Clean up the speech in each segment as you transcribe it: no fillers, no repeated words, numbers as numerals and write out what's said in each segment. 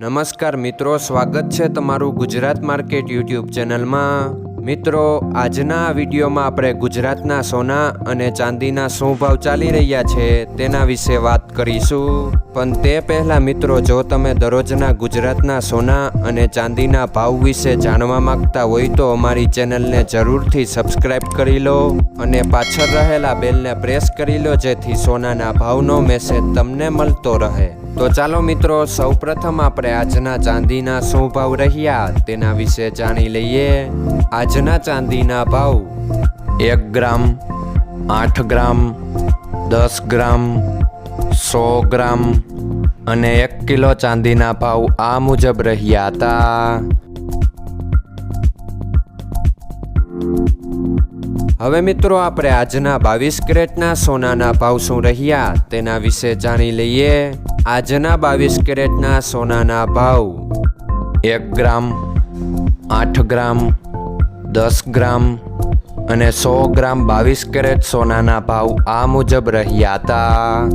નમસ્કાર મિત્રો, સ્વાગત છે તમારું ગુજરાત માર્કેટ યુટ્યુબ ચેનલમાં। મિત્રો, આજના આ વિડીયોમાં આપણે ગુજરાતના સોના અને ચાંદીના શું ભાવ ચાલી રહ્યા છે તેના વિશે વાત કરીશું। પણ તે પહેલાં મિત્રો, જો તમે દરરોજના ગુજરાતના સોના અને ચાંદીના ભાવ વિશે જાણવા માંગતા હોય તો અમારી ચેનલને જરૂરથી સબસ્ક્રાઈબ કરી લો અને પાછળ રહેલા બેલને પ્રેસ કરી લો, જેથી સોનાના ભાવનો મેસેજ તમને મળતો રહે। તો ચાલો મિત્રો, સૌપ્રથમ આપણે આજના ચાંદીના શું ભાવ રહ્યા તેના વિશે જાણી લઈએ। આજના ચાંદીના ભાવ 1 ગ્રામ, 8 ગ્રામ, 10 ગ્રામ, 100 ગ્રામ અને 1 કિલો ચાંદીના ભાવ આ મુજબ રહ્યા હતા। હવે મિત્રો, આપણે આજના 22 કેરેટના સોનાના ભાવ શું રહ્યા તેના વિશે જાણી લઈએ। આજના 22 કેરેટના સોનાના ભાવ 1 ગ્રામ, 8 ગ્રામ, 10 ગ્રામ અને 100 ગ્રામ 22 કેરેટ સોનાના ભાવ આ મુજબ રહ્યા હતા।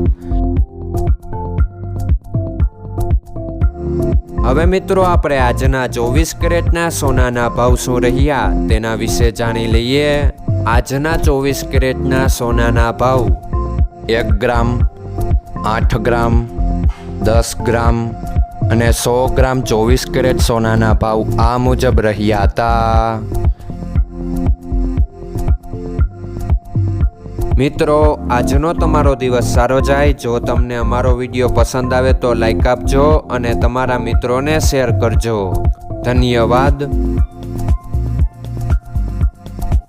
હવે મિત્રો, આપણે આજના 24 કેરેટના સોનાના ભાવ શું રહ્યા તેના વિશે જાણી લઈએ। આજના 24 કેરેટના સોનાના ભાવ 1 ગ્રામ, 8 ગ્રામ, 10 ગ્રામ અને 100 ગ્રામ 24 કેરેટ સોનાના ભાવ આ મુજબ રહ્યા હતા। મિત્રો, આજનો તમારો દિવસ સારો જાય। જો તમને અમારો વિડીયો પસંદ આવે તો લાઈક આપજો અને તમારા મિત્રોને શેર કરજો। ધન્યવાદ।